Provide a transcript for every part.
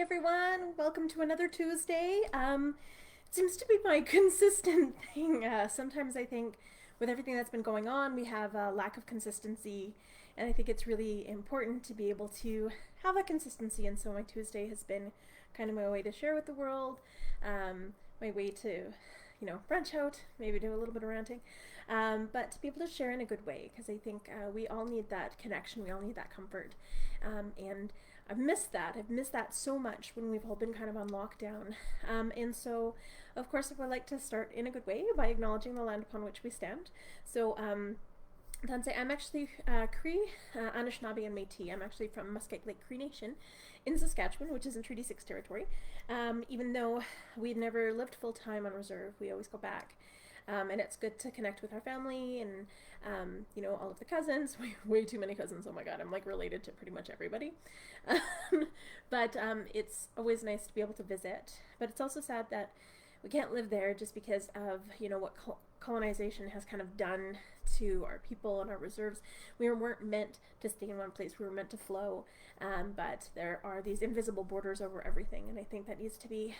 everyone, welcome to another Tuesday. It seems to be my consistent thing. Sometimes I think with everything that's been going on, we have a lack of consistency, and I think it's really important to be able to have a consistency. And so my Tuesday has been kind of my way to share with the world, my way to, branch out, maybe do a little bit of ranting, but to be able to share in a good way, because I think we all need that connection, we all need that comfort, and I've missed that. I've missed that so much when we've all been kind of on lockdown. And so, of course, I would like to start in a good way by acknowledging the land upon which we stand. So, I'm actually Cree, Anishinaabe, and Métis. I'm actually from Muskeg Lake Cree Nation in Saskatchewan, which is in Treaty 6 territory. Even though we've never lived full time on reserve, we always go back. And it's good to connect with our family and, all of the cousins. Way too many cousins. Oh my God, I'm like related to pretty much everybody. But it's always nice to be able to visit. But it's also sad that we can't live there just because of, what colonization has kind of done to our people and our reserves. We weren't meant to stay in one place. We were meant to flow. But there are these invisible borders over everything. And I think that needs to be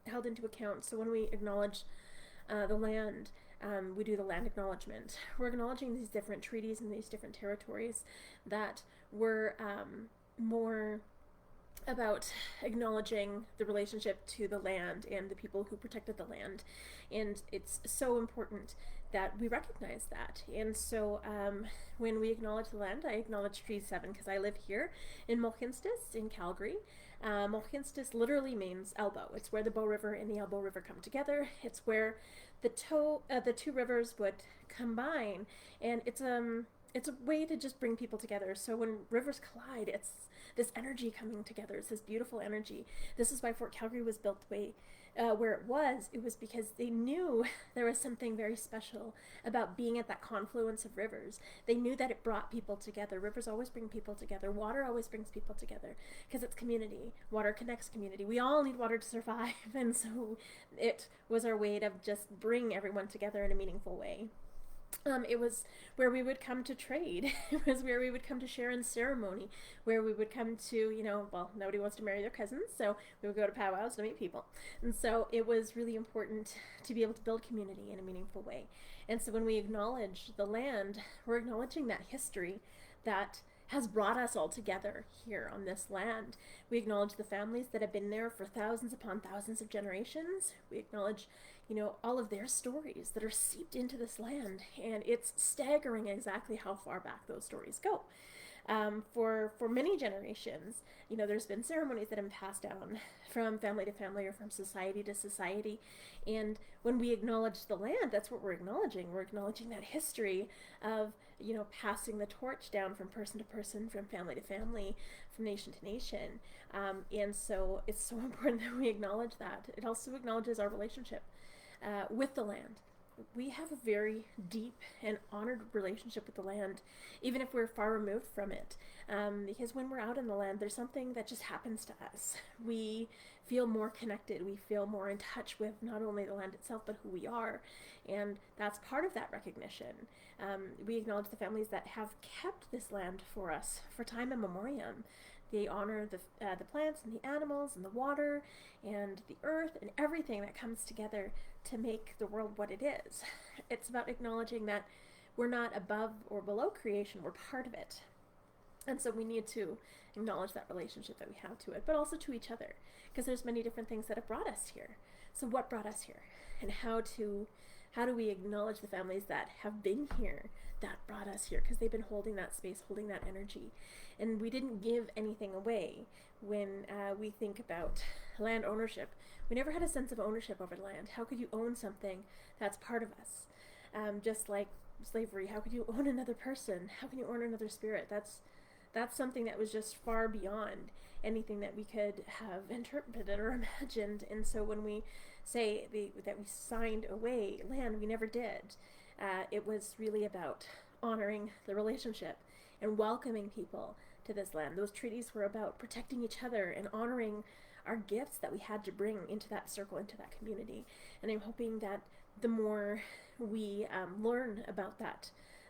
held into account. So when we acknowledge the land, we do the land acknowledgement. We're acknowledging these different treaties and these different territories that were more about acknowledging the relationship to the land and the people who protected the land. And it's so important that we recognize that. And so when we acknowledge the land, I acknowledge Treaty 7 because I live here in Mohkinstsis in Calgary. Mohkinstsis literally means elbow. It's where the Bow River and the Elbow River come together. It's where the two rivers would combine, and it's a way to just bring people together. So when rivers collide, it's this energy coming together. It's this beautiful energy. This is why Fort Calgary was built the way where it was. It was because they knew there was something very special about being at that confluence of rivers. They knew that it brought people together. Rivers always bring people together. Water always brings people together because it's community. Water connects community. We all need water to survive, and so it was our way to just bring everyone together in a meaningful way. It was where we would come to trade. It was where we would come to share in ceremony, where we would come to, nobody wants to marry their cousins, so we would go to powwows to meet people. And so it was really important to be able to build community in a meaningful way. And so when we acknowledge the land, we're acknowledging that history that has brought us all together here on this land. We acknowledge the families that have been there for thousands upon thousands of generations. We acknowledge, all of their stories that are seeped into this land. And it's staggering exactly how far back those stories go. For many generations, there's been ceremonies that have been passed down from family to family or from society to society. And when we acknowledge the land, that's what we're acknowledging. We're acknowledging that history of, passing the torch down from person to person, from family to family, from nation to nation. And so it's so important that we acknowledge that. It also acknowledges our relationship with the land. We have a very deep and honored relationship with the land, even if we're far removed from it. Because when we're out in the land, there's something that just happens to us. We feel more connected. We feel more in touch with not only the land itself, but who we are. And that's part of that recognition. We acknowledge the families that have kept this land for us for time immemorial. They honor the plants and the animals and the water and the earth and everything that comes together to make the world what it is. It's about acknowledging that we're not above or below creation, we're part of it. And so we need to acknowledge that relationship that we have to it, but also to each other, because there's many different things that have brought us here. So what brought us here? And how do we acknowledge the families that have been here, that brought us here, because they've been holding that space, holding that energy. And we didn't give anything away. When we think about land ownership, we never had a sense of ownership over land. How could you own something that's part of us? Just like slavery, how could you own another person? How can you own another spirit? That's something that was just far beyond anything that we could have interpreted or imagined. And so when we say that we signed away land, we never did. It was really about honoring the relationship and welcoming people to this land. Those treaties were about protecting each other and honoring our gifts that we had to bring into that circle, into that community. And I'm hoping that the more we learn about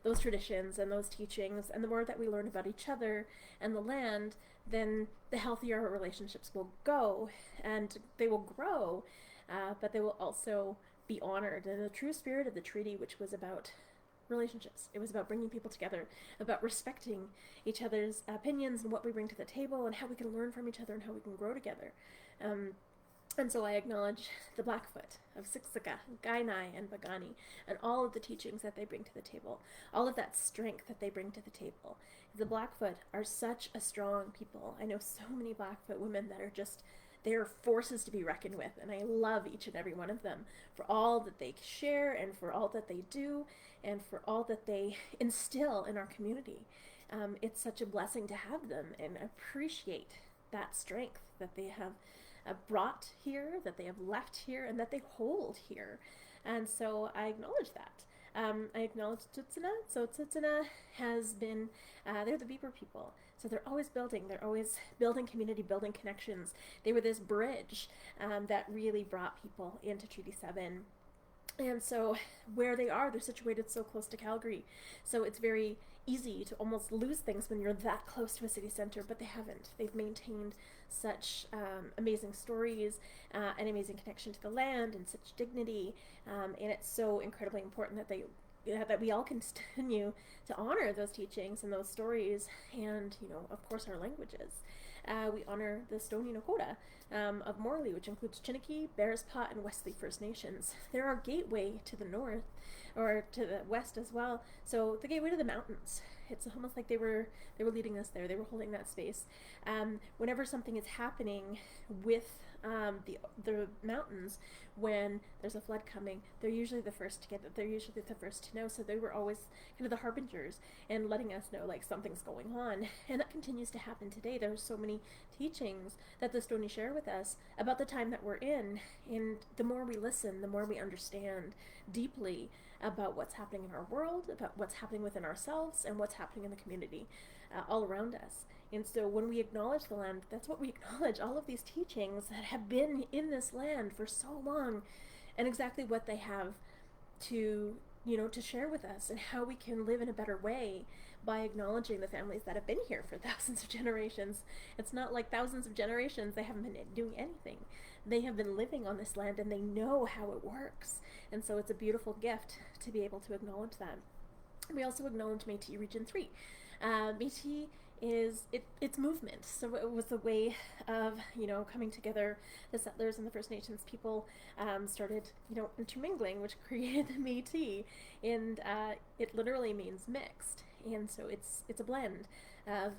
those traditions and those teachings, and the more that we learn about each other and the land, then the healthier our relationships will go, and they will grow, but they will also be honored in the true spirit of the treaty, which was about relationships. It was about bringing people together, about respecting each other's opinions and what we bring to the table, and how we can learn from each other and how we can grow together. Um, and so I acknowledge the Blackfoot of Siksika, Gainai, and Bagani, and all of the teachings that they bring to the table, all of that strength that they bring to the table. The Blackfoot are such a strong people. I know so many Blackfoot women that are just, they're forces to be reckoned with, and I love each and every one of them for all that they share and for all that they do and for all that they instill in our community. It's such a blessing to have them and appreciate that strength that they have brought here, that they have left here, and that they hold here. And so I acknowledge that. I acknowledge Tsutsuna. So Tsutsuna has been, they're the Beaver people. So they're always building community, building connections. They were this bridge that really brought people into Treaty 7. And so where they are, they're situated so close to Calgary. So it's very easy to almost lose things when you're that close to a city center, but they haven't. They've maintained such amazing stories, an amazing connection to the land, and such dignity. And it's so incredibly important that we all continue to honor those teachings and those stories, and of course, our languages. We honor the Stoney Nakoda of Morley, which includes Chiniki, Bearspot, and Wesley First Nations. They're our gateway to the north, or to the west as well. So the gateway to the mountains. It's almost like they were leading us there. They were holding that space. Whenever something is happening with the mountains, when there's a flood coming, they're usually the first to get it. They're usually the first to know. So they were always kind of the harbingers and letting us know like something's going on. And that continues to happen today. There's so many teachings that the Stoney share with us about the time that we're in. And the more we listen, the more we understand deeply about what's happening in our world, about what's happening within ourselves, and what's happening in the community all around us. And so when we acknowledge the land, that's what we acknowledge, all of these teachings that have been in this land for so long, and exactly what they have to share with us, and how we can live in a better way by acknowledging the families that have been here for thousands of generations. It's not like thousands of generations they haven't been doing anything. They have been living on this land, and they know how it works. And so it's a beautiful gift to be able to acknowledge that. We also acknowledge Métis Region 3. Métis is it's movement. So it was a way of coming together. The settlers and the First Nations people started intermingling, which created the Métis, and it literally means mixed. And so it's a blend of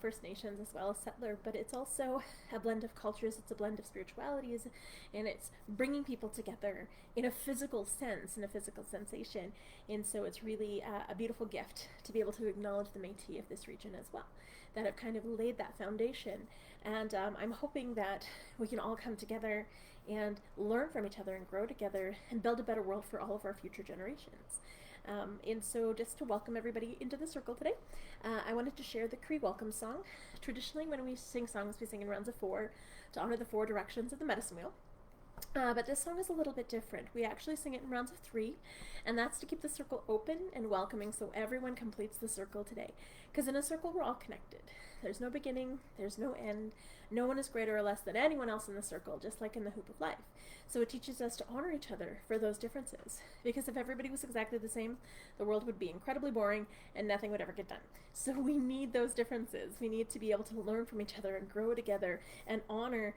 First Nations as well as settler, but it's also a blend of cultures. It's a blend of spiritualities, and it's bringing people together in a physical sense, in a physical sensation. And so it's really a beautiful gift to be able to acknowledge the Métis of this region as well, that have kind of laid that foundation. And I'm hoping that we can all come together and learn from each other and grow together and build a better world for all of our future generations. And so just to welcome everybody into the circle today, I wanted to share the Cree welcome song. Traditionally, when we sing songs, we sing in rounds of 4 to honor the 4 directions of the medicine wheel. But this song is a little bit different. We actually sing it in rounds of 3, and that's to keep the circle open and welcoming so everyone completes the circle today. Because in a circle, we're all connected. There's no beginning, there's no end. No one is greater or less than anyone else in the circle, just like in the hoop of life. So it teaches us to honor each other for those differences. Because if everybody was exactly the same, the world would be incredibly boring and nothing would ever get done. So we need those differences. We need to be able to learn from each other and grow together and honor,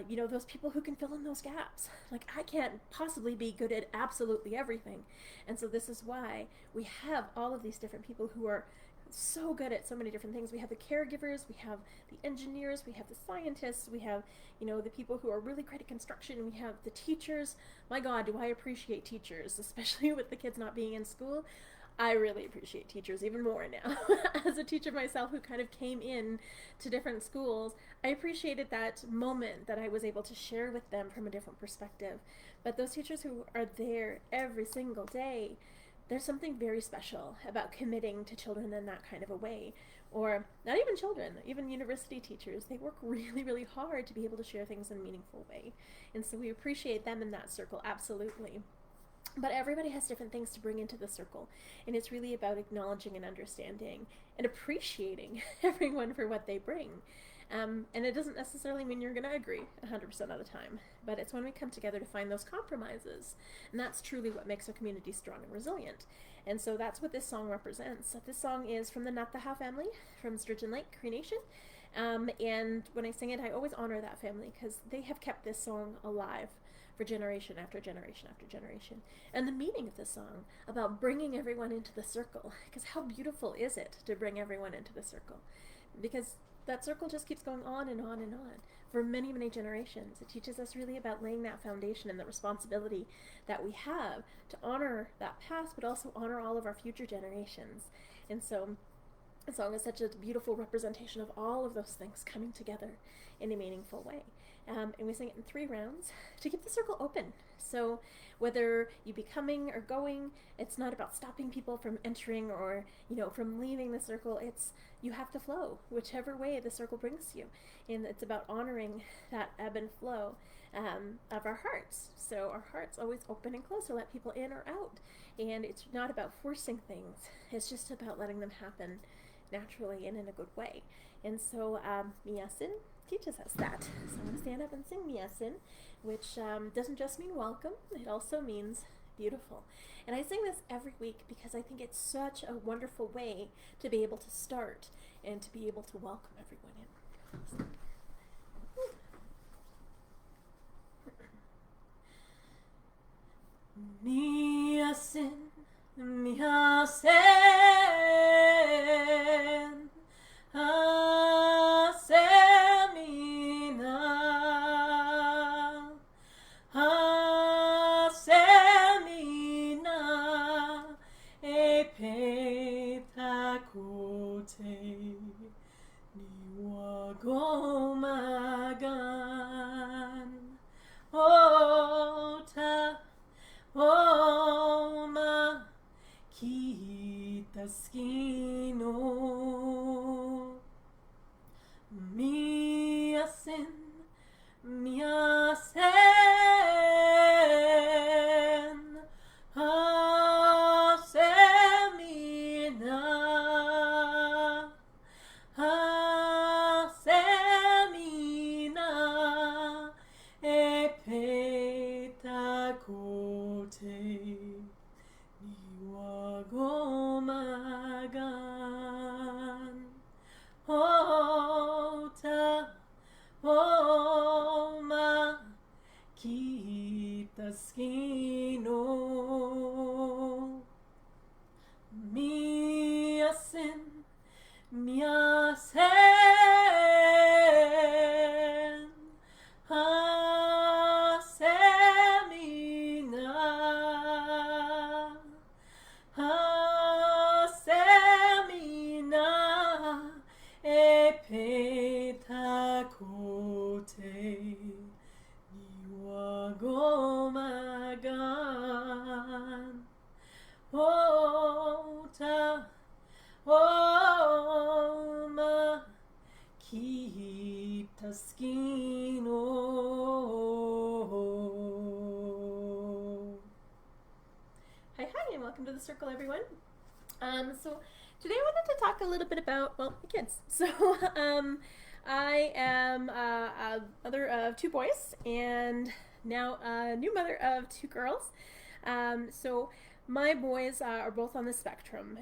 those people who can fill in those gaps. Like, I can't possibly be good at absolutely everything. And so this is why we have all of these different people who are so good at so many different things. We have the caregivers, we have the engineers, we have the scientists, we have the people who are really great at construction, we have the teachers. My God, do I appreciate teachers, especially with the kids not being in school. I really appreciate teachers even more now. As a teacher myself who kind of came in to different schools, I appreciated that moment that I was able to share with them from a different perspective. But those teachers who are there every single day, there's something very special about committing to children in that kind of a way. Or not even children, even university teachers, they work really, really hard to be able to share things in a meaningful way. And so we appreciate them in that circle, absolutely. But everybody has different things to bring into the circle, and it's really about acknowledging and understanding and appreciating everyone for what they bring. And it doesn't necessarily mean you're going to agree 100% of the time, but it's when we come together to find those compromises. And that's truly what makes our community strong and resilient. And so that's what this song represents. This song is from the Nataha family from Sturgeon Lake, Cree Nation. And when I sing it, I always honor that family because they have kept this song alive for generation after generation after generation. And the meaning of this song about bringing everyone into the circle, because how beautiful is it to bring everyone into the circle? Because that circle just keeps going on and on and on for many, many generations. It teaches us really about laying that foundation and the responsibility that we have to honor that past, but also honor all of our future generations. And so the song is such a beautiful representation of all of those things coming together in a meaningful way. And we sing it in 3 rounds to keep the circle open. So whether you be coming or going, it's not about stopping people from entering or, from leaving the circle. It's you have to flow whichever way the circle brings you. And it's about honoring that ebb and flow of our hearts. So our hearts always open and close to let people in or out. And it's not about forcing things. It's just about letting them happen naturally and in a good way. And so Miyasin teaches us that. So I'm going to stand up and sing Miyasin, which doesn't just mean welcome, it also means beautiful. And I sing this every week because I think it's such a wonderful way to be able to start and to be able to welcome everyone in. Miyasin, Miyasin, Asemina, Asemina, Epetakote, Niwagomagan, Ota, Oma, Kitaskino, Miyasin, Miyasin, Asemina, Asemina, Epetakote, Niwagomagan, Ota, Oma, Kitaskino, Miyasin, Miyasin, Asemina, Asemina, Epetakote, Niwagomagan, Ota, Oma, Kitaskino. Hi, and welcome to the circle, everyone. So today I wanted to talk a little bit about, my kids. So I am a mother of 2 boys and now a new mother of 2 girls. So my boys are both on the spectrum,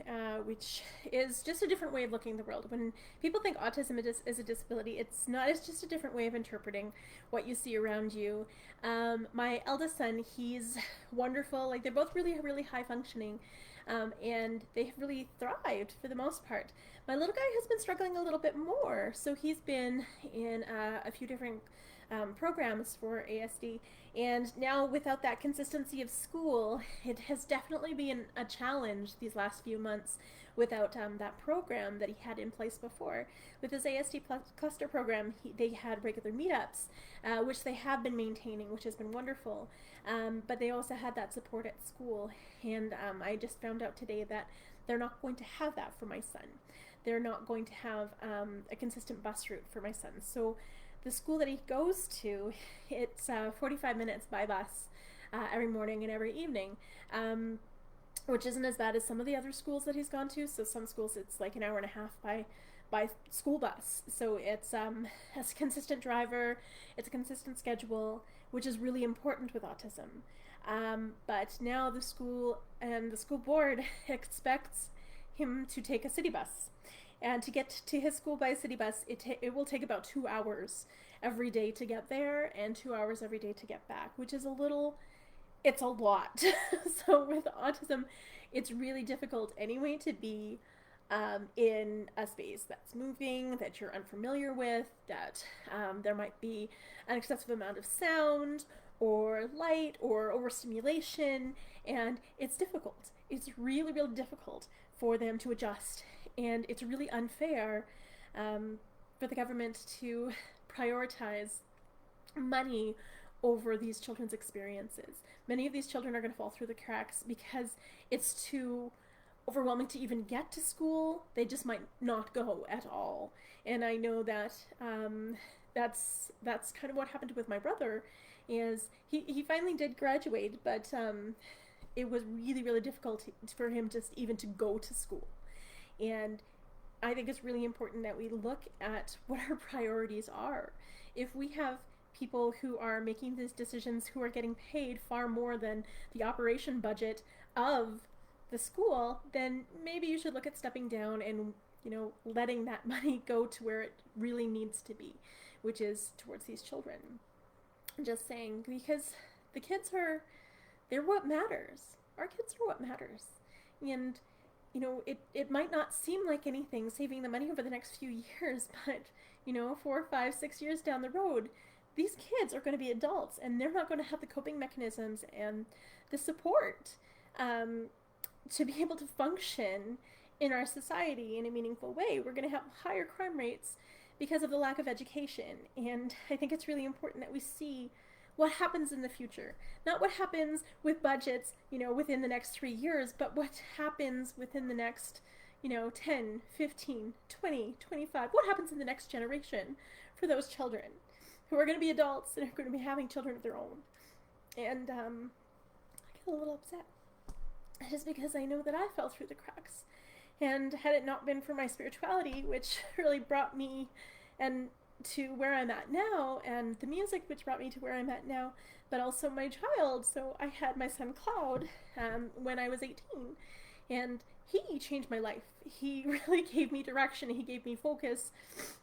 which is just a different way of looking at the world. When people think autism is a disability, it's not. It's just a different way of interpreting what you see around you. My eldest son, he's wonderful. Like, they're both really, really high functioning, and they have really thrived for the most part. My little guy has been struggling a little bit more, so he's been in a few different programs for ASD, and now without that consistency of school, it has definitely been a challenge these last few months without that program that he had in place before. With his ASD cluster program, they had regular meetups, which they have been maintaining, which has been wonderful, but they also had that support at school, and I just found out today that they're not going to have that for my son. They're not going to have a consistent bus route for my son. So the school that he goes to, it's 45 minutes by bus every morning and every evening, which isn't as bad as some of the other schools that he's gone to. So some schools it's like an hour and a half by by school bus. So it's a consistent driver, it's a consistent schedule, which is really important with autism. But now the school and the school board expects him to take a city bus. And to get to his school by a city bus, it will take about 2 hours every day to get there and 2 hours every day to get back, which is it's a lot. So with autism, it's really difficult anyway to be in a space that's moving, that you're unfamiliar with, that there might be an excessive amount of sound or light or overstimulation, and it's difficult. It's really, really difficult for them to adjust, and it's really unfair for the government to prioritize money over these children's experiences. Many of these children are going to fall through the cracks because it's too overwhelming to even get to school. They just might not go at all. And I know that that's kind of what happened with my brother. Is he finally did graduate, but it was really, really difficult for him just even to go to school. And I think it's really important that we look at what our priorities are. If we have people who are making these decisions who are getting paid far more than the operation budget of the school, then maybe you should look at stepping down and, letting that money go to where it really needs to be, which is towards these children. I'm just saying, because the kids they're what matters. Our kids are what matters. And, it might not seem like anything saving the money over the next few years, but, 4, 5, 6 years down the road, these kids are going to be adults, and they're not going to have the coping mechanisms and the support to be able to function in our society in a meaningful way. We're going to have higher crime rates because of the lack of education. And I think it's really important that we see what happens in the future. Not what happens with budgets, within the next 3 years, but what happens within the next, 10, 15, 20, 25. What happens in the next generation for those children who are going to be adults and are going to be having children of their own. And I get a little upset just because I know that I fell through the cracks. And had it not been for my spirituality, which really brought me to where I'm at now, and the music, which brought me to where I'm at now, but also my child. So I had my son Cloud when I was 18, and he changed my life. He really gave me direction. He gave me focus,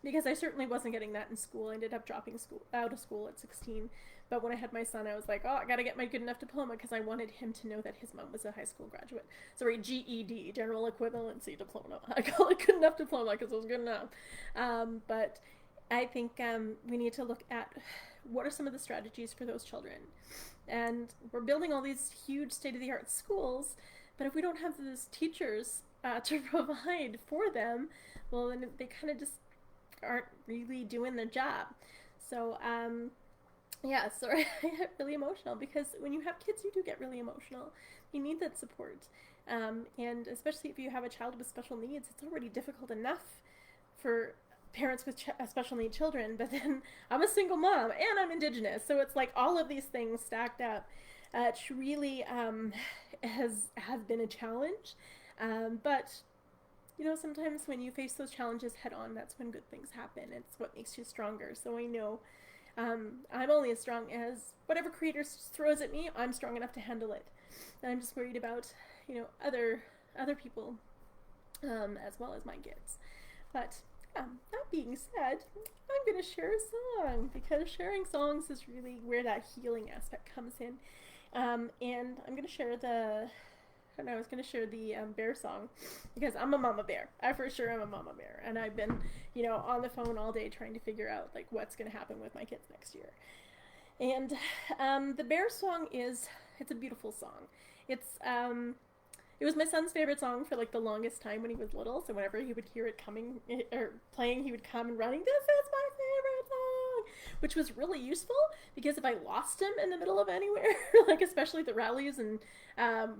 because I certainly wasn't getting that in school. I ended up dropping out of school at 16. But when I had my son, I was like, I gotta get my good enough diploma, because I wanted him to know that his mom was a high school graduate. Sorry, GED, General Equivalency Diploma. I call it good enough diploma because it was good enough. But I think we need to look at what are some of the strategies for those children. And we're building all these huge state-of-the-art schools, but if we don't have those teachers to provide for them, well, then they kind of just aren't really doing their job. So, yeah, sorry, I get really emotional, because when you have kids, you do get really emotional. You need that support. And especially if you have a child with special needs, it's already difficult enough for parents with special need children, but then I'm a single mom and I'm Indigenous, so it's like all of these things stacked up. It really has been a challenge, but sometimes when you face those challenges head on, that's when good things happen. It's what makes you stronger. So I know I'm only as strong as whatever creator throws at me. I'm strong enough to handle it, and I'm just worried about other people as well as my kids. But that being said, I'm going to share a song, because sharing songs is really where that healing aspect comes in. And I'm going to share the bear song, because I'm a mama bear. I for sure am a mama bear. And I've been, on the phone all day trying to figure out, what's going to happen with my kids next year. And the bear song it's a beautiful song. It was my son's favorite song for the longest time when he was little. So whenever he would hear it coming or playing, he would come and running, "This is my favorite song," which was really useful because if I lost him in the middle of anywhere, like especially the rallies and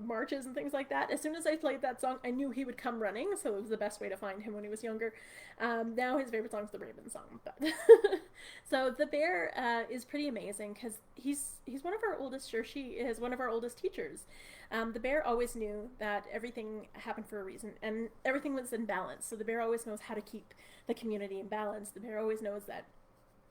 marches and things like that, as soon as I played that song, I knew he would come running, so it was the best way to find him when he was younger. Now his favorite song is the Raven song, but so the bear is pretty amazing because he's one of our oldest, or she is one of our oldest teachers. The bear always knew that everything happened for a reason and everything was in balance. So the bear always knows how to keep the community in balance. The bear always knows that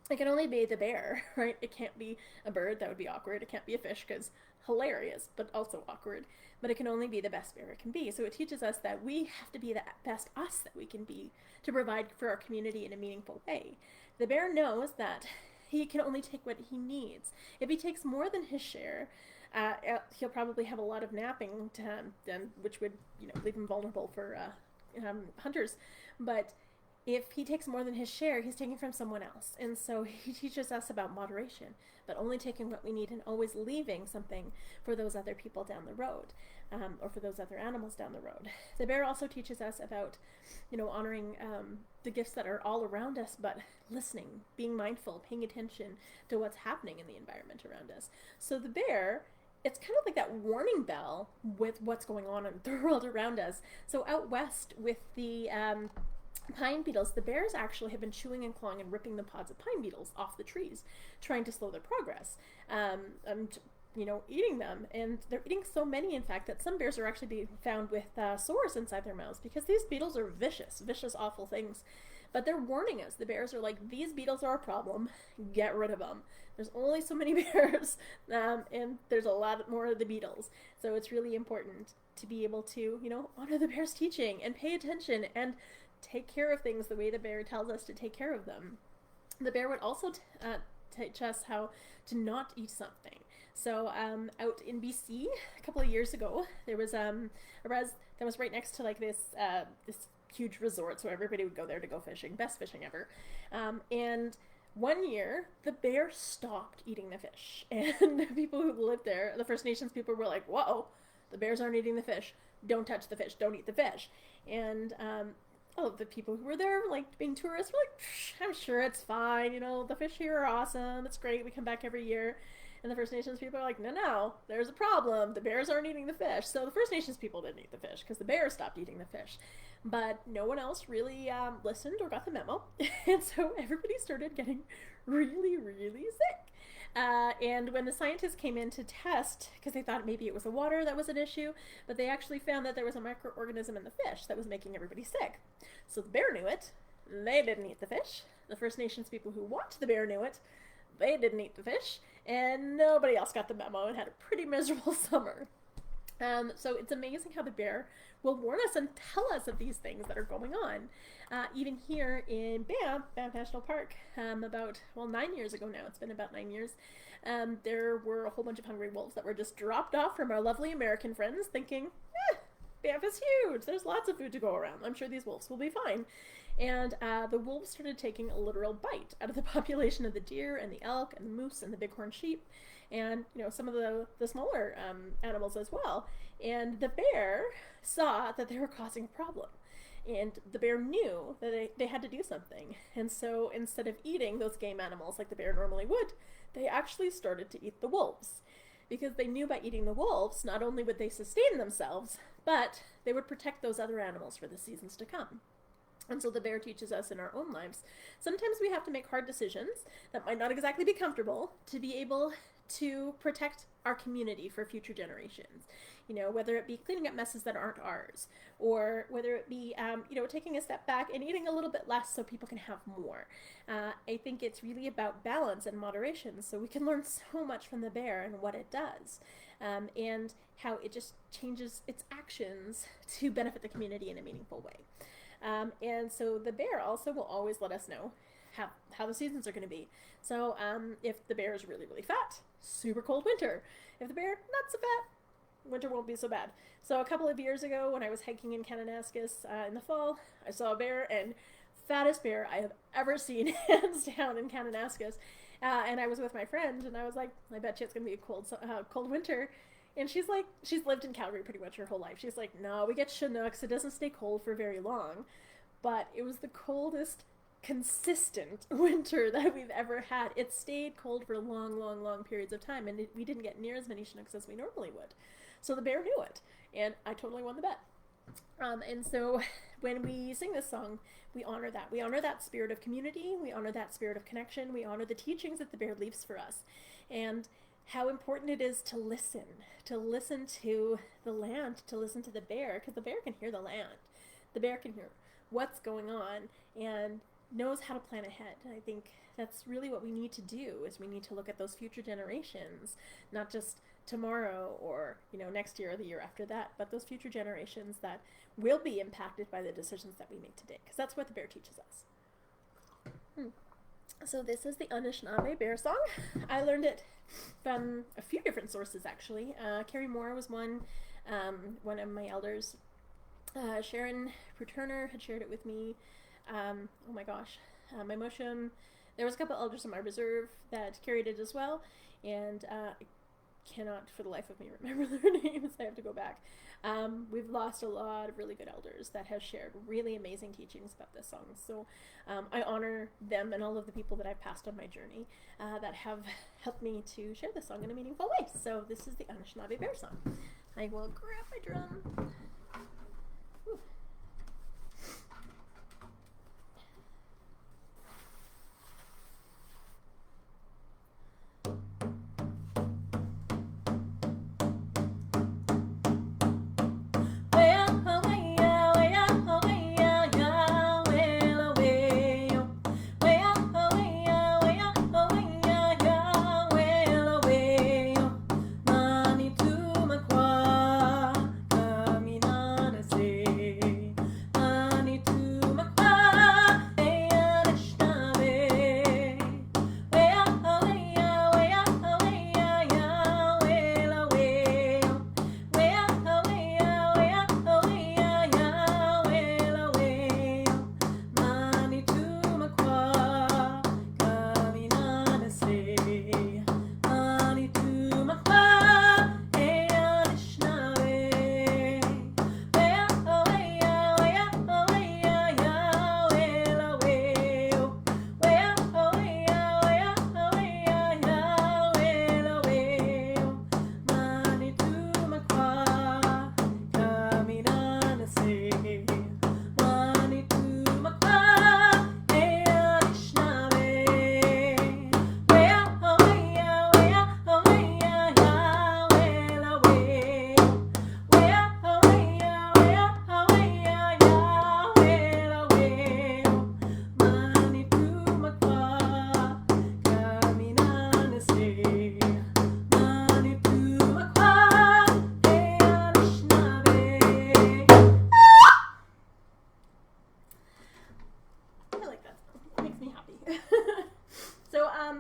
it can only be the bear, right? It can't be a bird, that would be awkward. It can't be a fish because hilarious, but also awkward. But it can only be the best bear it can be. So it teaches us that we have to be the best us that we can be to provide for our community in a meaningful way. The bear knows that he can only take what he needs. If he takes more than his share, he'll probably have a lot of napping time, which would leave him vulnerable for hunters. But if he takes more than his share, he's taking from someone else. And so he teaches us about moderation, but only taking what we need and always leaving something for those other people down the road, or for those other animals down the road. The bear also teaches us about, honoring the gifts that are all around us, but listening, being mindful, paying attention to what's happening in the environment around us. So the bear, it's kind of like that warning bell with what's going on in the world around us. So out west with the pine beetles, the bears actually have been chewing and clawing and ripping the pods of pine beetles off the trees, trying to slow their progress, and eating them. And they're eating so many, in fact, that some bears are actually being found with sores inside their mouths because these beetles are vicious, awful things. But they're warning us. The bears are like, these beetles are a problem. Get rid of them. There's only so many bears, and there's a lot more of the beetles. So it's really important to be able to, honor the bear's teaching and pay attention and take care of things the way the bear tells us to take care of them. The bear would also teach us how to not eat something. So out in BC a couple of years ago, there was a res that was right next to like this huge resort, so everybody would go there to go fishing, best fishing ever. And one year, the bear stopped eating the fish, and the people who lived there, the First Nations people, were like, "Whoa, the bears aren't eating the fish. Don't touch the fish. Don't eat the fish." And all of the people who were there, like being tourists, were like, "I'm sure it's fine. The fish here are awesome. It's great. We come back every year." And the First Nations people are like, no, there's a problem. The bears aren't eating the fish. So the First Nations people didn't eat the fish because the bears stopped eating the fish. But no one else really listened or got the memo. And so everybody started getting really, really sick. And when the scientists came in to test, because they thought maybe it was the water that was an issue, but they actually found that there was a microorganism in the fish that was making everybody sick. So the bear knew it. They didn't eat the fish. The First Nations people who watched the bear knew it. They didn't eat the fish. And nobody else got the memo and had a pretty miserable summer. So it's amazing how the bear will warn us and tell us of these things that are going on. Even here in Banff National Park, about 9 years ago now, it's been about 9 years, there were a whole bunch of hungry wolves that were just dropped off from our lovely American friends thinking, Banff is huge, there's lots of food to go around, I'm sure these wolves will be fine. And the wolves started taking a literal bite out of the population of the deer and the elk and the moose and the bighorn sheep, and some of the smaller animals as well. And the bear saw that they were causing a problem, and the bear knew that they had to do something. And so instead of eating those game animals like the bear normally would, they actually started to eat the wolves, because they knew by eating the wolves, not only would they sustain themselves, but they would protect those other animals for the seasons to come. And so the bear teaches us in our own lives, sometimes we have to make hard decisions that might not exactly be comfortable to be able to protect our community for future generations. Whether it be cleaning up messes that aren't ours, or whether it be, taking a step back and eating a little bit less so people can have more. I think it's really about balance and moderation, so we can learn so much from the bear and what it does, and how it just changes its actions to benefit the community in a meaningful way. And so the bear also will always let us know how the seasons are going to be. So if the bear is really, really fat, super cold winter. If the bear not so fat, winter won't be so bad. So a couple of years ago when I was hiking in Kananaskis in the fall, I saw a bear, and fattest bear I have ever seen, hands down, in Kananaskis. And I was with my friend, and I was like, I bet you it's going to be a cold winter. And she's like, she's lived in Calgary pretty much her whole life. She's like, no, we get Chinooks. It doesn't stay cold for very long. But it was the coldest consistent winter that we've ever had. It stayed cold for long, long, long periods of time, and we didn't get near as many Chinooks as we normally would. So the bear knew it, and I totally won the bet. And so when we sing this song, we honor that. We honor that spirit of community. We honor that spirit of connection. We honor the teachings that the bear leaves for us. And how important it is to listen to the land, to listen to the bear, because the bear can hear the land. The bear can hear what's going on and knows how to plan ahead. I think that's really what we need to do, is we need to look at those future generations, not just tomorrow or next year or the year after that, but those future generations that will be impacted by the decisions that we make today, because that's what the bear teaches us. So this is the Anishinaabe bear song. I learned it from a few different sources, actually. Carrie Moore was one of my elders. Sharon Pruturner had shared it with me. Oh my gosh, my Mosham. There was a couple elders in my reserve that carried it as well, and I cannot for the life of me remember their names. I have to go back. We've lost a lot of really good elders that have shared really amazing teachings about this song. So I honor them and all of the people that I've passed on my journey that have helped me to share this song in a meaningful way. So this is the Anishinaabe bear song. I will grab my drum. Ooh.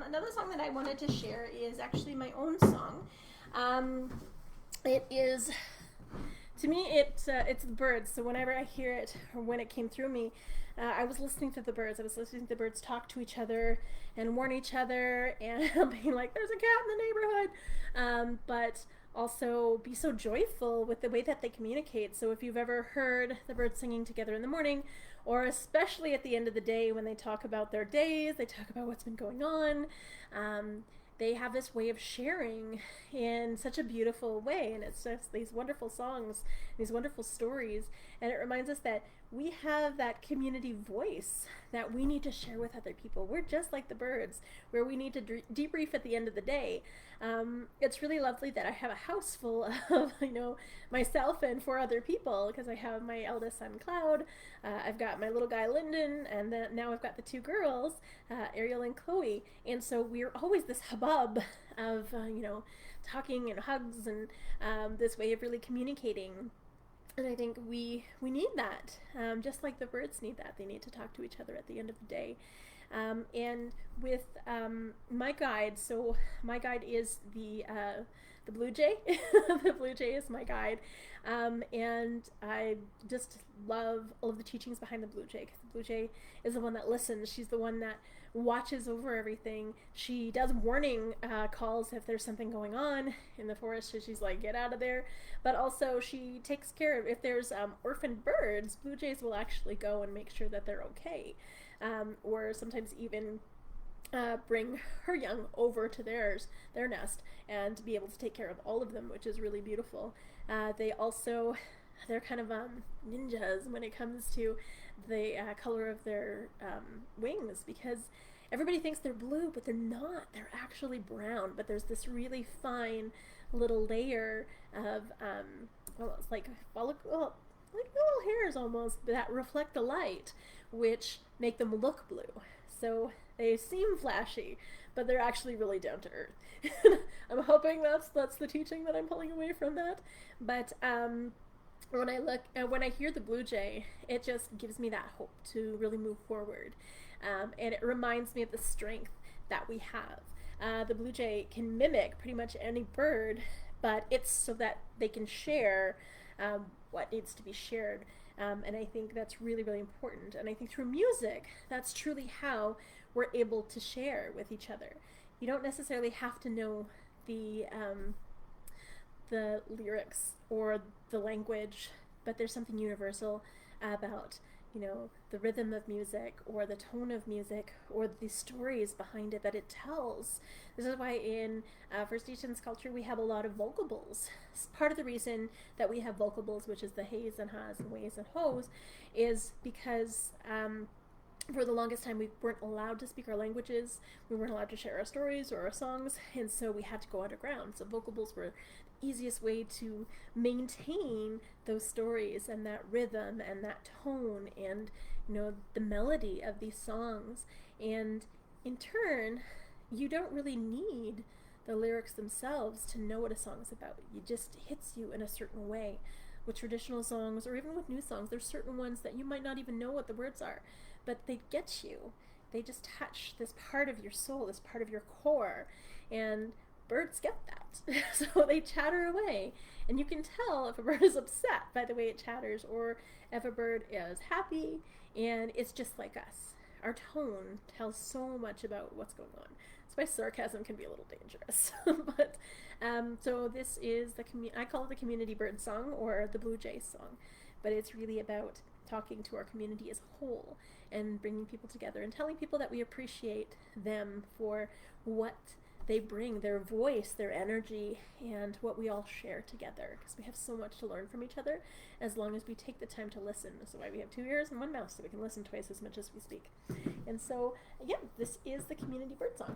Another song that I wanted to share is actually my own song. It is, to me, it's the birds. So whenever I hear it, or when it came through me, I was listening to the birds. I was listening to the birds talk to each other and warn each other, and being like, "There's a cat in the neighborhood," but also be so joyful with the way that they communicate. So if you've ever heard the birds singing together in the morning, or especially at the end of the day when they talk about their days, they talk about what's been going on, they have this way of sharing in such a beautiful way, and it's just these wonderful songs, these wonderful stories, and it reminds us that we have that community voice that we need to share with other people. We're just like the birds, where we need to debrief at the end of the day. It's really lovely that I have a house full of, myself and 4 other people, because I have my eldest son, Cloud, I've got my little guy, Lyndon, and then now I've got the 2 girls, Ariel and Chloe, and so we're always this hubbub of, talking and hugs and this way of really communicating. And I think we need that, just like the birds need that. They need to talk to each other at the end of the day. And with my guide, so my guide is the blue jay. The blue jay is my guide, and I just love all of the teachings behind the blue jay, because the blue jay is the one that listens. She's the one that watches over everything. She does warning calls if there's something going on in the forest, so she's like, get out of there. But also she takes care of, if there's orphaned birds, blue jays will actually go and make sure that they're okay. or sometimes even bring her young over to their nest and be able to take care of all of them, which is really beautiful. They're kind of ninjas when it comes to the color of their wings, because everybody thinks they're blue, but they're not. They're actually brown, but there's this really fine little layer of well, it's like follicle, like little hairs almost that reflect the light, which make them look blue. So they seem flashy, but they're actually really down to earth. I'm hoping that's the teaching that I'm pulling away from that. But when I hear the blue jay, it just gives me that hope to really move forward, and it reminds me of the strength that we have. The blue jay can mimic pretty much any bird, but it's so that they can share what needs to be shared. And I think that's really, really important. And I think through music, that's truly how we're able to share with each other. You don't necessarily have to know the lyrics or the language, but there's something universal about, the rhythm of music or the tone of music or the stories behind it that it tells. This is why in First Nations culture we have a lot of vocables. Part of the reason that we have vocables, which is the hays and has and ways and hoes, is because for the longest time we weren't allowed to speak our languages, we weren't allowed to share our stories or our songs, and so we had to go underground. So vocables were the easiest way to maintain those stories and that rhythm and that tone and the melody of these songs. And in turn, you don't really need the lyrics themselves to know what a song is about. It just hits you in a certain way. With traditional songs or even with new songs, there's certain ones that you might not even know what the words are, but they get you. They just touch this part of your soul, this part of your core, and birds get that. So they chatter away, and you can tell if a bird is upset by the way it chatters or if a bird is happy, and it's just like us. Our tone tells so much about what's going on. That's why sarcasm can be a little dangerous. But so this is I call it the community bird song or the blue jay song, but it's really about talking to our community as a whole and bringing people together and telling people that we appreciate them for what they bring, their voice, their energy, and what we all share together, because we have so much to learn from each other as long as we take the time to listen. That's why we have 2 ears and 1 mouth, so we can listen twice as much as we speak. And so, again, this is the community bird song.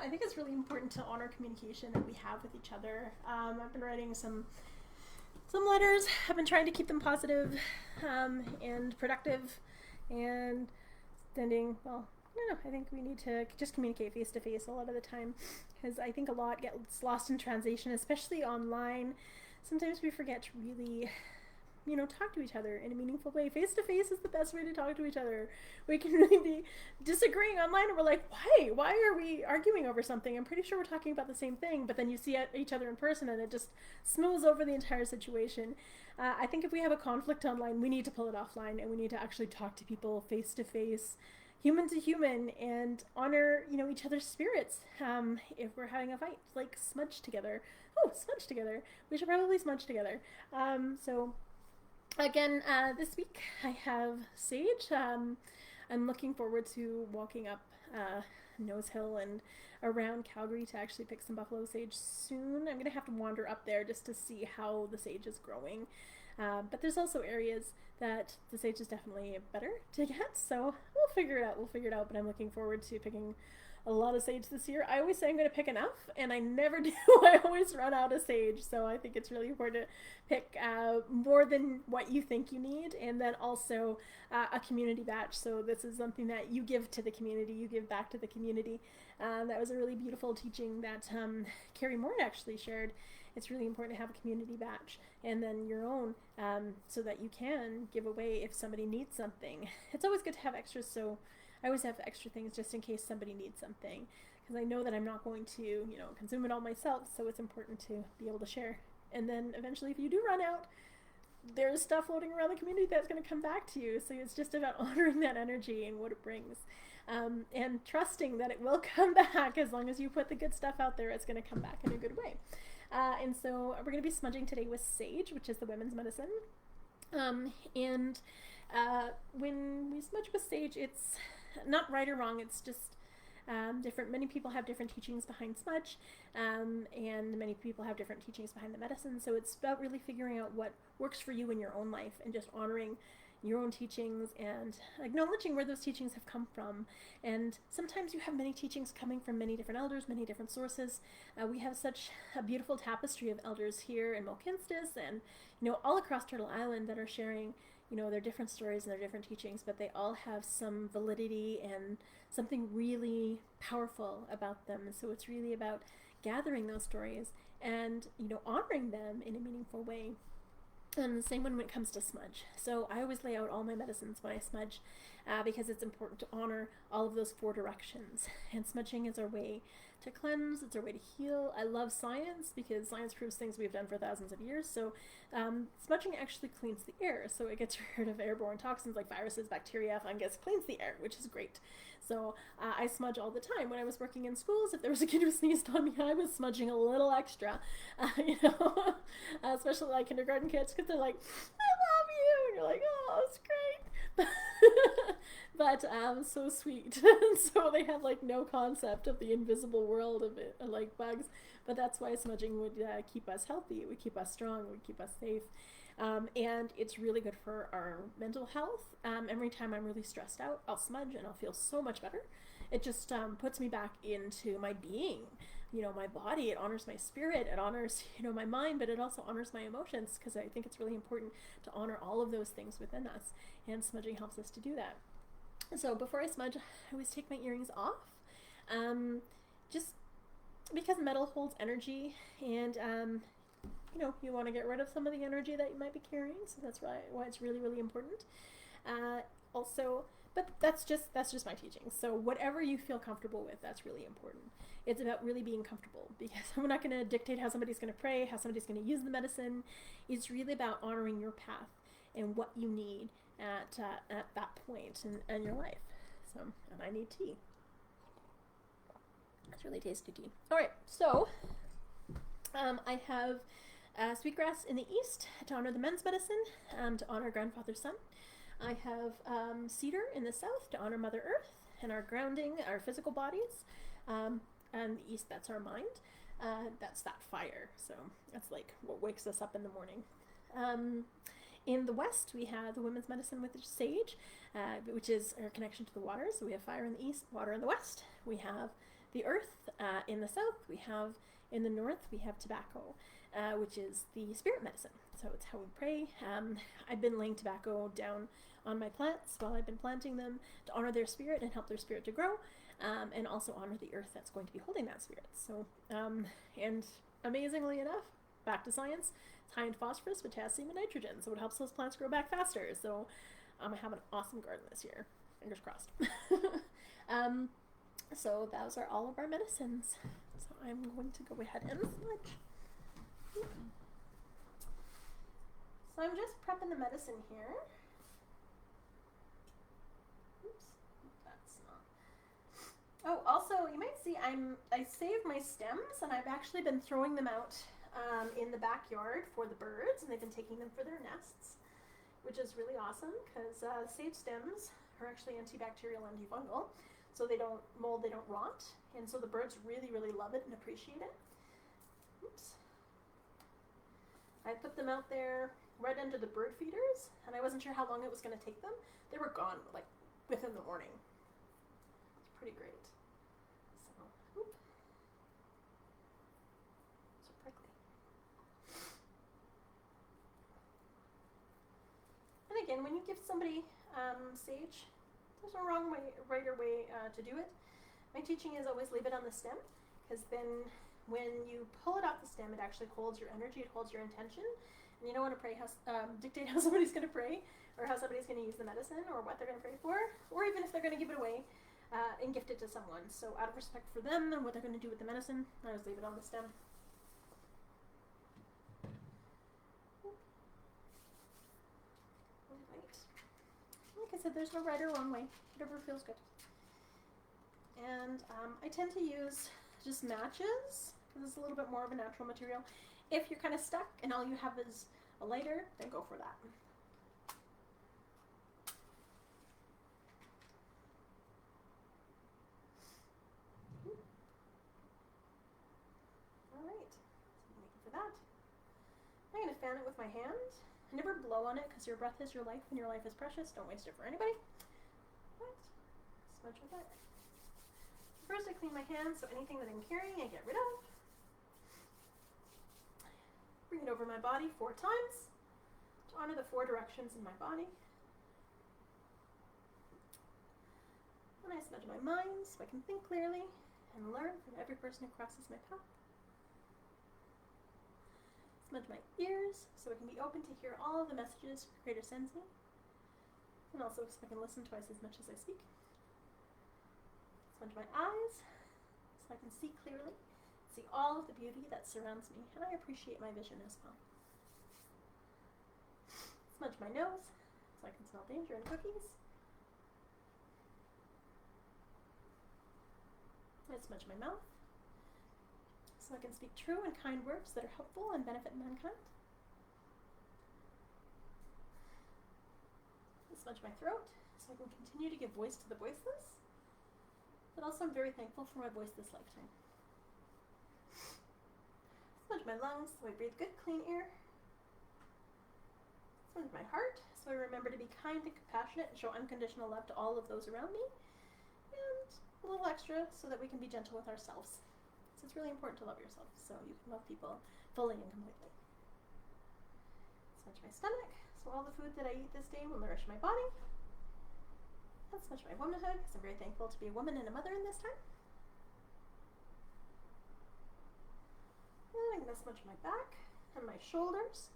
I think it's really important to honor communication that we have with each other. I've been writing some letters. I've been trying to keep them positive, and productive, and sending, well, I don't know, I think we need to just communicate face to face a lot of the time, because I think a lot gets lost in translation, especially online. Sometimes we forget to really, talk to each other in a meaningful way. Face to face is the best way to talk to each other. We can really be disagreeing online and we're like, why are we arguing over something? I'm pretty sure we're talking about the same thing, but then you see each other in person and it just smooths over the entire situation. I think if we have a conflict online, we need to pull it offline and we need to actually talk to people face to face, human to human, and honor, each other's spirits. If we're having a fight, like smudge together. Oh, smudge together. We should probably smudge together. So again, this week I have sage. I'm looking forward to walking up Nose Hill and around Calgary to actually pick some buffalo sage soon. I'm going to have to wander up there just to see how the sage is growing. But there's also areas that the sage is definitely better to get, so we'll figure it out. But I'm looking forward to picking a lot of sage this year. I always say I'm going to pick enough, and I never do. I always run out of sage, so I think it's really important to pick more than what you think you need, and then also a community batch. So this is something that you give to the community, you give back to the community. That was a really beautiful teaching that Carrie Moore actually shared. It's really important to have a community batch and then your own, so that you can give away if somebody needs something. It's always good to have extras, so I always have extra things just in case somebody needs something, because I know that I'm not going to, consume it all myself, so it's important to be able to share. And then eventually, if you do run out, there's stuff floating around the community that's going to come back to you, so it's just about honoring that energy and what it brings, and trusting that it will come back. As long as you put the good stuff out there, it's going to come back in a good way. And so we're going to be smudging today with sage, which is the women's medicine. And when we smudge with sage, it's not right or wrong, it's just different. Many people have different teachings behind smudge, and many people have different teachings behind the medicine, so it's about really figuring out what works for you in your own life and just honoring your own teachings and acknowledging where those teachings have come from. And sometimes you have many teachings coming from many different elders, many different sources. We have such a beautiful tapestry of elders here in Mohkinstsis and all across Turtle Island that are sharing their different stories and their different teachings, but they all have some validity and something really powerful about them. And so it's really about gathering those stories and honoring them in a meaningful way. And the same when it comes to smudge. So I always lay out all my medicines when I smudge, because it's important to honor all of those 4 directions. And smudging is our way to cleanse, it's our way to heal. I love science because science proves things we've done for thousands of years. So smudging actually cleans the air. So it gets rid of airborne toxins like viruses, bacteria, fungus, cleans the air, which is great. So I smudge all the time. When I was working in schools, if there was a kid who sneezed on me, I was smudging a little extra, especially like kindergarten kids, because they're like, I love you, and you're like, oh, it's great. But so sweet. So they have like no concept of the invisible world of it, like bugs. But that's why smudging would keep us healthy, it would keep us strong, it would keep us safe. And it's really good for our mental health. Every time I'm really stressed out, I'll smudge and I'll feel so much better. It just puts me back into my being, my body. It honors my spirit, it honors, my mind, but it also honors my emotions, because I think it's really important to honor all of those things within us, and smudging helps us to do that. So before I smudge, I always take my earrings off, just because metal holds energy, and you want to get rid of some of the energy that you might be carrying, so that's why it's really, really important. Also, but that's just my teaching. So whatever you feel comfortable with, that's really important. It's about really being comfortable, because I'm not going to dictate how somebody's going to pray, how somebody's going to use the medicine. It's really about honoring your path and what you need at that point in your life. So, and I need tea. It's really tasty tea. All right, so I have sweetgrass in the east to honor the men's medicine, to honor grandfather's son. I have cedar in the south to honor Mother Earth and our grounding, our physical bodies. And the east, that's our mind. That's that fire. So that's like what wakes us up in the morning. In the west, we have the women's medicine with sage, which is our connection to the water. So we have fire in the east, water in the west. We have the earth. In the south, we have, in the north, we have tobacco, which is the spirit medicine. So it's how we pray. I've been laying tobacco down on my plants while I've been planting them to honor their spirit and help their spirit to grow, and also honor the earth that's going to be holding that spirit. So, and amazingly enough, back to science, it's high in phosphorus, potassium, and nitrogen, so it helps those plants grow back faster. So I have an awesome garden this year. Fingers crossed. So those are all of our medicines. So I'm going to go ahead and smudge. So I'm just prepping the medicine here. Oops, that's not. Oh, also you might see I saved my stems, and I've actually been throwing them out in the backyard for the birds, and they've been taking them for their nests, which is really awesome because saved stems are actually antibacterial, antifungal, so they don't mold, they don't rot, and so the birds really, really love it and appreciate it. Oops. I put them out there right under the bird feeders, and I wasn't sure how long it was going to take them. They were gone like within the morning. It's pretty great. So, whoop. So prickly. And again, when you give somebody sage, there's no wrong way, right or way to do it. My teaching is always leave it on the stem, because then when you pull it off the stem, it actually holds your energy, it holds your intention, and you don't want to pray dictate how somebody's going to pray, or how somebody's going to use the medicine, or what they're going to pray for, or even if they're going to give it away and gift it to someone. So out of respect for them and what they're going to do with the medicine, I always leave it on the stem. Like I said, there's no right or wrong way, whatever feels good. And I tend to use just matches, because it's a little bit more of a natural material. If you're kind of stuck and all you have is a lighter, then go for that. Alright, so I'm waiting for that. I'm going to fan it with my hand. Never blow on it, because your breath is your life and your life is precious. Don't waste it for anybody. Right. Smudge with it. First I clean my hands, so anything that I'm carrying I get rid of. Bring it over my body 4 times to honor the 4 directions in my body. And I smudge my mind so I can think clearly and learn from every person who crosses my path. Smudge my ears so I can be open to hear all of the messages Creator sends me, and also so I can listen twice as much as I speak. Smudge my eyes so I can see clearly, see all of the beauty that surrounds me, and I appreciate my vision as well. Smudge my nose so I can smell danger and cookies. I smudge my mouth so I can speak true and kind words that are helpful and benefit mankind. I smudge my throat so I can continue to give voice to the voiceless. But also I'm very thankful for my voice this lifetime. Smudge my lungs so I breathe good, clean air. Smudge my heart so I remember to be kind and compassionate and show unconditional love to all of those around me. And a little extra so that we can be gentle with ourselves. So it's really important to love yourself so you can love people fully and completely. Smudge my stomach so all the food that I eat this day will nourish my body. And smudge my womanhood because I'm very thankful to be a woman and a mother in this time. And I'm going to smudge my back and my shoulders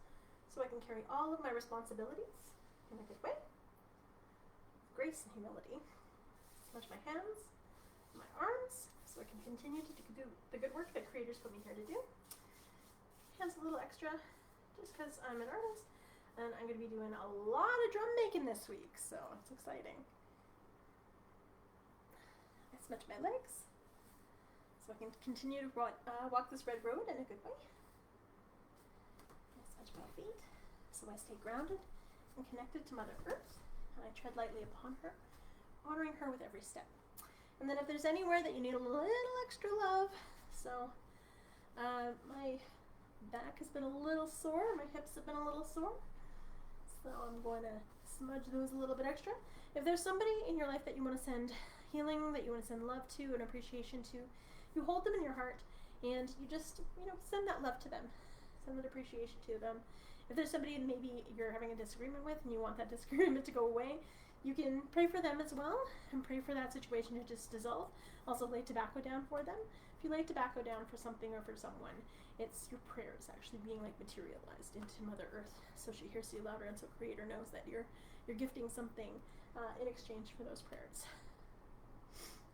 so I can carry all of my responsibilities in a good way. Grace and humility. Smudge my hands, my arms, so I can continue to do the good work that Creator's put me here to do. Hands a little extra, just because I'm an artist, and I'm going to be doing a lot of drum making this week, so it's exciting. I smudge my legs, so I can continue to walk this red road in a good way. I smudge my feet, so I stay grounded and connected to Mother Earth, and I tread lightly upon her, honoring her with every step. And then if there's anywhere that you need a little extra love, so my back has been a little sore, my hips have been a little sore, so I'm going to smudge those a little bit extra. If there's somebody in your life that you want to send healing, that you want to send love to and appreciation to, you hold them in your heart and you just, send that love to them, send that appreciation to them. If there's somebody maybe you're having a disagreement with and you want that disagreement to go away, you can pray for them as well and pray for that situation to just dissolve. Also lay tobacco down for them. If you lay tobacco down for something or for someone, it's your prayers actually being like materialized into Mother Earth, so she hears you louder, and so Creator knows that you're gifting something in exchange for those prayers.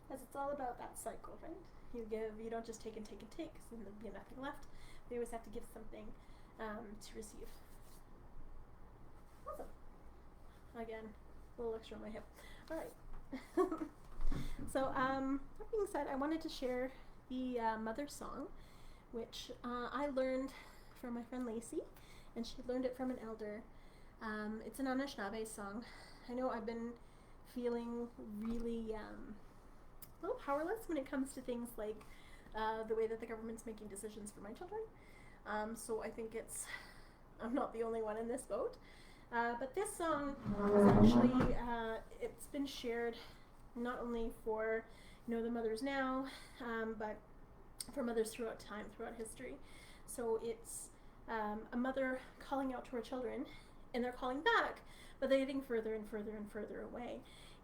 As it's all about that cycle, right? You give, you don't just take and take and take, because then there'll be nothing left. You always have to give something to receive. Awesome. Again, a little extra on my hip. All right. So, that being said, I wanted to share the Mother song, which I learned from my friend Lacey, and she learned it from an elder. It's an Anishinaabe song. I know I've been feeling really a little powerless when it comes to things like the way that the government's making decisions for my children. So I think I'm not the only one in this boat. But this song is actually, it's been shared not only for, the mothers now, but for mothers throughout time, throughout history. So it's a mother calling out to her children, and they're calling back, but they're getting further and further and further away.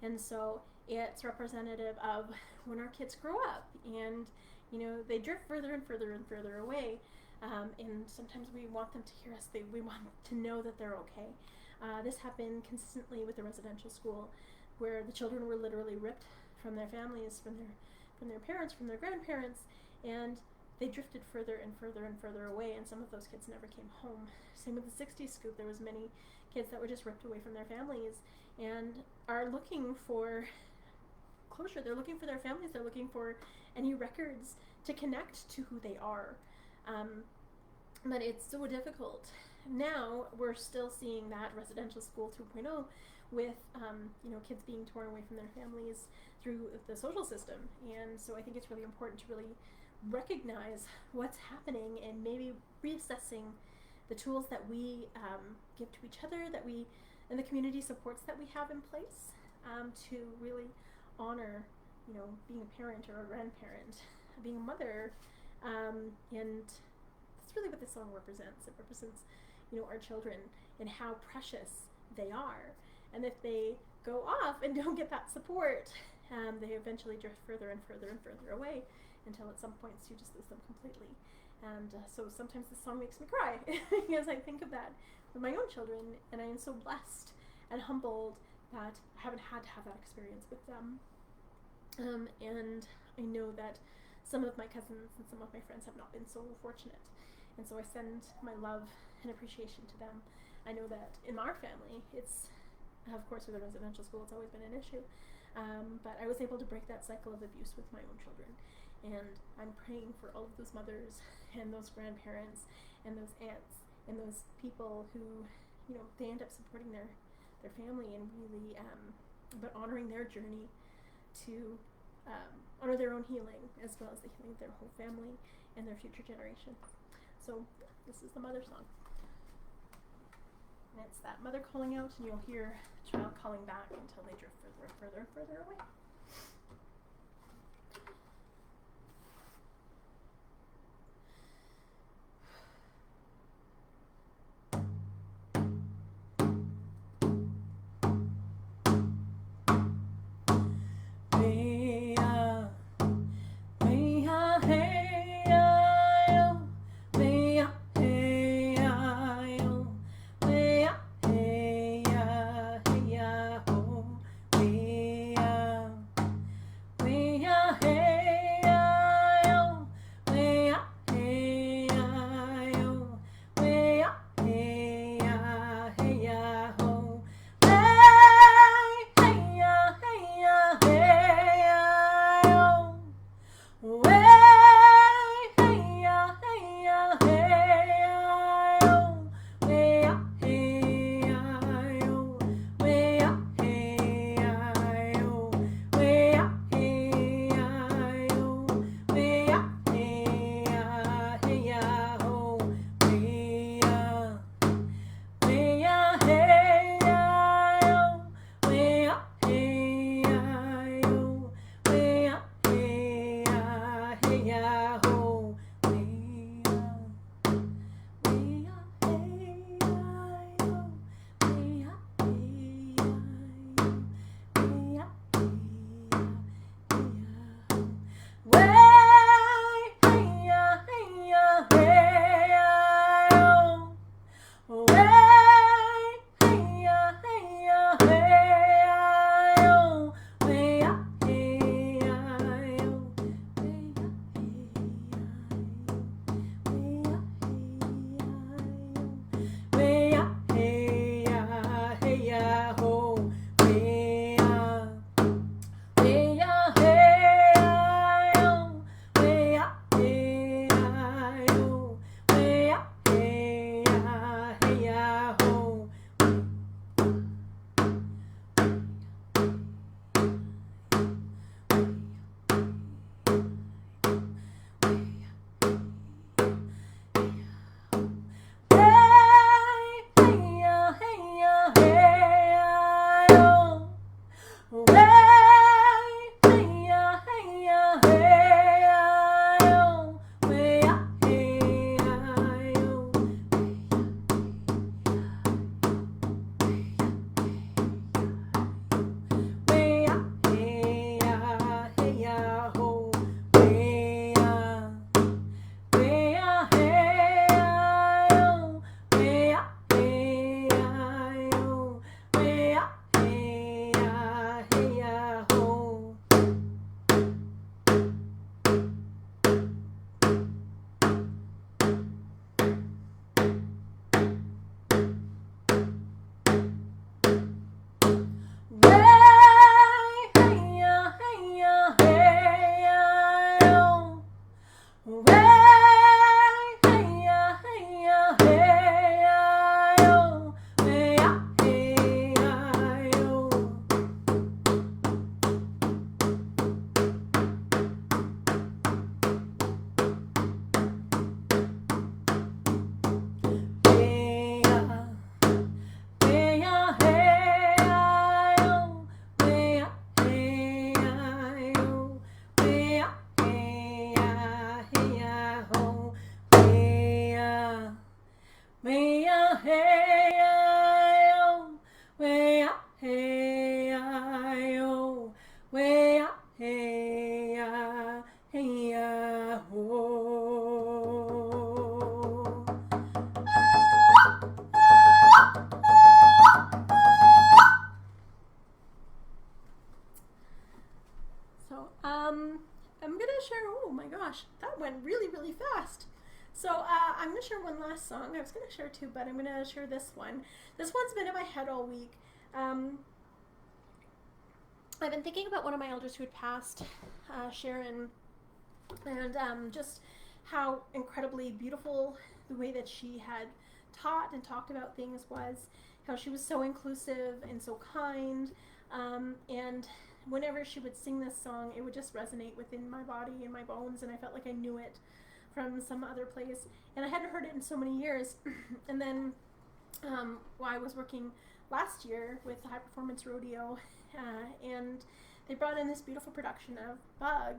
And so it's representative of when our kids grow up and, they drift further and further and further away. And sometimes we want them to hear us. We want to know that they're okay. This happened consistently with the residential school, where the children were literally ripped from their families, from their parents, from their grandparents, and they drifted further and further and further away, and some of those kids never came home. Same with the 60s scoop. There was many kids that were just ripped away from their families and are looking for closure. They're looking for their families. They're looking for any records to connect to who they are. But it's so difficult. Now we're still seeing that residential school 2.0 with kids being torn away from their families through the social system. And so I think it's really important to really recognize what's happening and maybe reassessing the tools that we give to each other, and the community supports that we have in place to really honor, being a parent or a grandparent, being a mother, and that's really what this song represents. It represents, our children and how precious they are. And if they go off and don't get that support, they eventually drift further and further and further away until at some points you just lose them completely. And so sometimes this song makes me cry because I think of that with my own children, and I am so blessed and humbled that I haven't had to have that experience with them. And I know that some of my cousins and some of my friends have not been so fortunate. And so I send my love and appreciation to them. I know that in our family, it's, of course, with the residential school, it's always been an issue. But I was able to break that cycle of abuse with my own children. And I'm praying for all of those mothers and those grandparents and those aunts and those people who, they end up supporting their family and really, but honoring their journey to honor their own healing as well as the healing of their whole family and their future generations. So this is the mother song. And it's that mother calling out, and you'll hear a child calling back until they drift further and further and further away. I'm gonna share. Oh my gosh, that went really, really fast. So I'm gonna share one last song. I was gonna share two, but I'm gonna share this one. This one's been in my head all week. I've been thinking about one of my elders who had passed, Sharon, and just how incredibly beautiful the way that she had taught and talked about things was, how she was so inclusive and so kind, and whenever she would sing this song, it would just resonate within my body and my bones, and I felt like I knew it from some other place, and I hadn't heard it in so many years. And then I was working last year with the High Performance Rodeo, and they brought in this beautiful production of Bug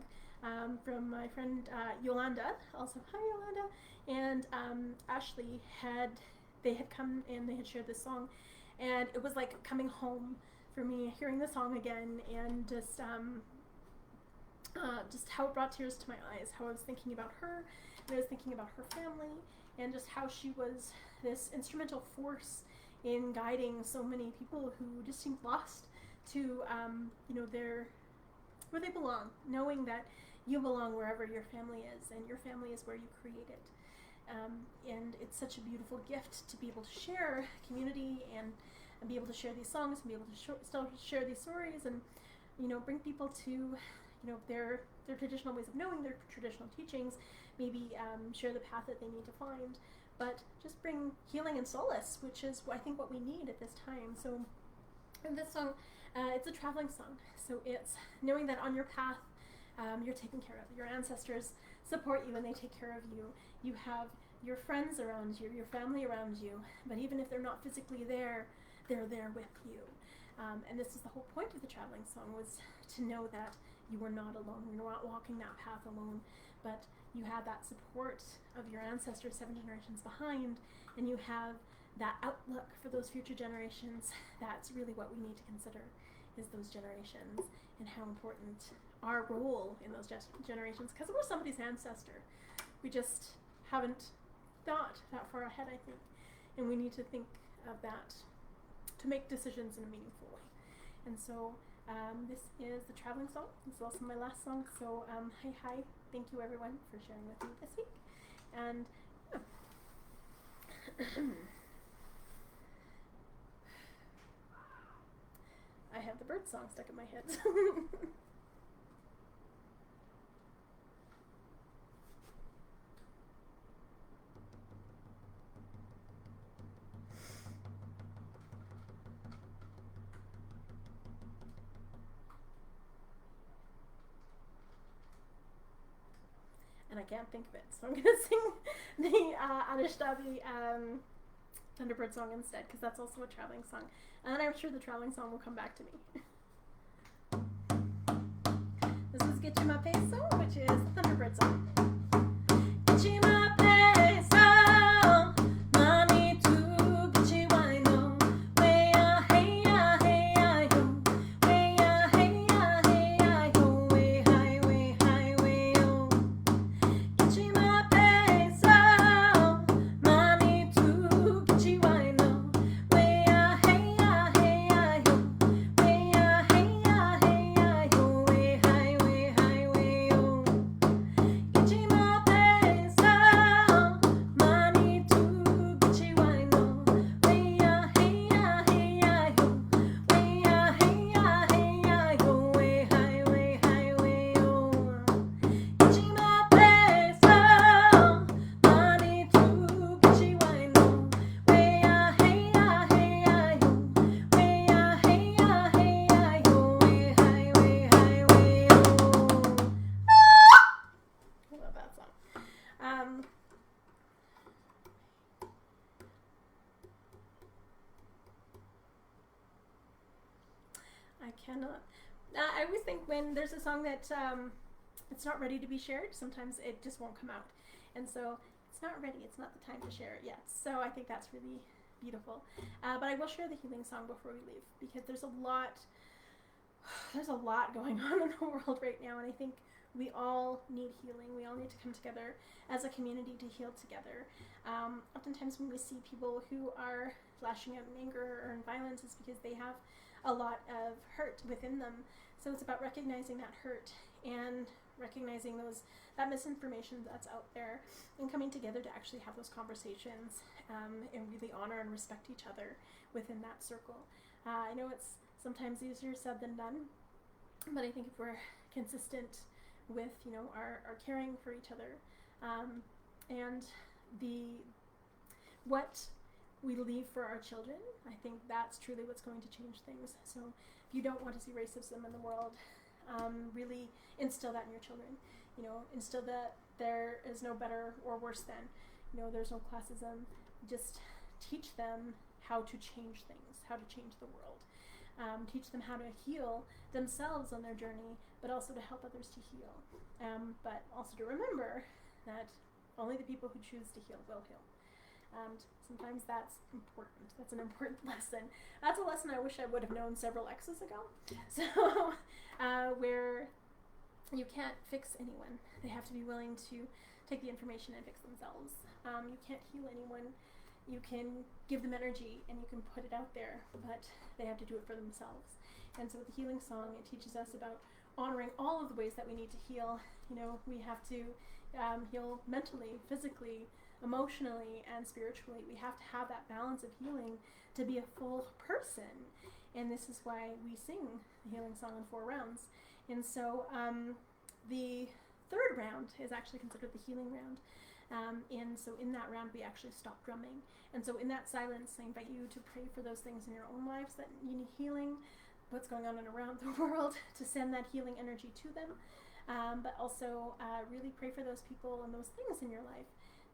from my friend Yolanda, also hi Yolanda, and Ashley they had come and they had shared this song, and it was like coming home for me, hearing the song again, and just how it brought tears to my eyes, how I was thinking about her, and I was thinking about her family, and just how she was this instrumental force in guiding so many people who just seemed lost to where they belong, knowing that you belong wherever your family is, and your family is where you create it. And it's such a beautiful gift to be able to share community and be able to share these songs and be able to still share these stories, and bring people to their traditional ways of knowing, their traditional teachings, maybe share the path that they need to find, but just bring healing and solace, which is I think what we need at this time. So in this song, it's a traveling song, so it's knowing that on your path you're taken care of. Your ancestors support you and they take care of you. You have your friends around you, your family around you, but even if they're not physically there, they're there with you. And this is the whole point of the traveling song, was to know that you were not alone. You're not walking that path alone, but you have that support of your ancestors 7 generations behind, and you have that outlook for those future generations. That's really what we need to consider, is those generations and how important our role in those generations, because we're somebody's ancestor. We just haven't thought that far ahead, I think, and we need to think of that to make decisions in a meaningful way. And so this is the traveling song. This is also my last song. So hi, thank you everyone for sharing with me this week. And I have the bird song stuck in my head. And I can't think of it, so I'm going to sing the Anishtabi Thunderbird song instead, because that's also a traveling song. And I'm sure the traveling song will come back to me. This is Get You My Peso, which is the Thunderbird song. Get you my peso, money to get you I know. Way ah hey ah hey ah yo. Way ah hey ah hey ah yo. Way high way oh. Get you my peso, money to get you I know. Way ah hey ah yo. Way ah hey ah yo. Way high way oh. Get you that song. Um, I cannot. I always think when there's a song that it's not ready to be shared, sometimes it just won't come out. And so it's not ready. It's not the time to share it yet. So I think that's really beautiful. But I will share the healing song before we leave, because there's a lot going on in the world right now, and I think we all need healing. We all need to come together as a community to heal together. Oftentimes when we see people who are lashing out in anger or in violence, it's because they have a lot of hurt within them. So it's about recognizing that hurt and recognizing that misinformation that's out there, and coming together to actually have those conversations and really honor and respect each other within that circle. I know it's sometimes easier said than done, but I think if we're consistent with our caring for each other and what we leave for our children, I think that's truly what's going to change things. So if you don't want to see racism in the world, really instill that in your children. Instill that there is no better or worse than. There's no classism. Just teach them how to change things, how to change the world. Teach them how to heal themselves on their journey, but also to help others to heal. But also to remember that only the people who choose to heal will heal. And sometimes that's important. That's an important lesson. That's a lesson I wish I would have known several X's ago. So, where you can't fix anyone. They have to be willing to take the information and fix themselves. You can't heal anyone. You can give them energy and you can put it out there, but they have to do it for themselves. And so with the healing song, it teaches us about honoring all of the ways that we need to heal. We have to heal mentally, physically, emotionally, and spiritually. We have to have that balance of healing to be a full person. And this is why we sing the healing song in 4 rounds. And so the 3rd round is actually considered the healing round. And so in that round, we actually stop drumming. And so in that silence, I invite you to pray for those things in your own lives that you need healing, what's going on around the world, to send that healing energy to them. But also really pray for those people and those things in your life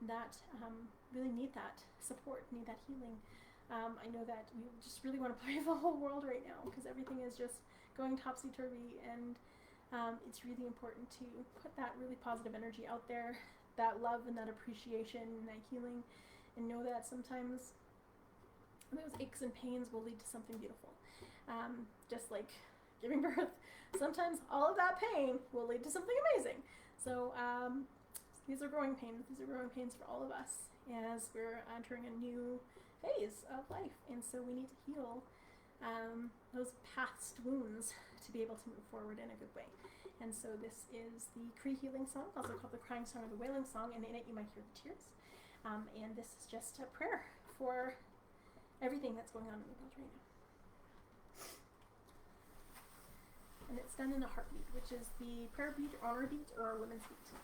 that really need that support, need that healing. I know that we just really want to pray for the whole world right now, because everything is just going topsy-turvy, and it's really important to put that really positive energy out there, that love and that appreciation and that healing, and know that sometimes those aches and pains will lead to something beautiful. Just like giving birth, sometimes all of that pain will lead to something amazing. So these are growing pains. These are growing pains for all of us as we're entering a new phase of life. And so we need to heal those past wounds to be able to move forward in a good way. And so this is the Cree healing song, also called the crying song or the wailing song, and in it you might hear the tears. And this is just a prayer for everything that's going on in the world right now. And it's done in a heartbeat, which is the prayer beat, honor beat, or women's beat.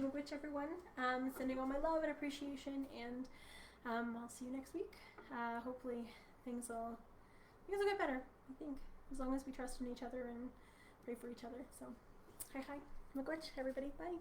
Which everyone, sending all my love and appreciation, and I'll see you next week. Hopefully things will get better, I think, as long as we trust in each other and pray for each other. So, hi, Miigwech, everybody, bye.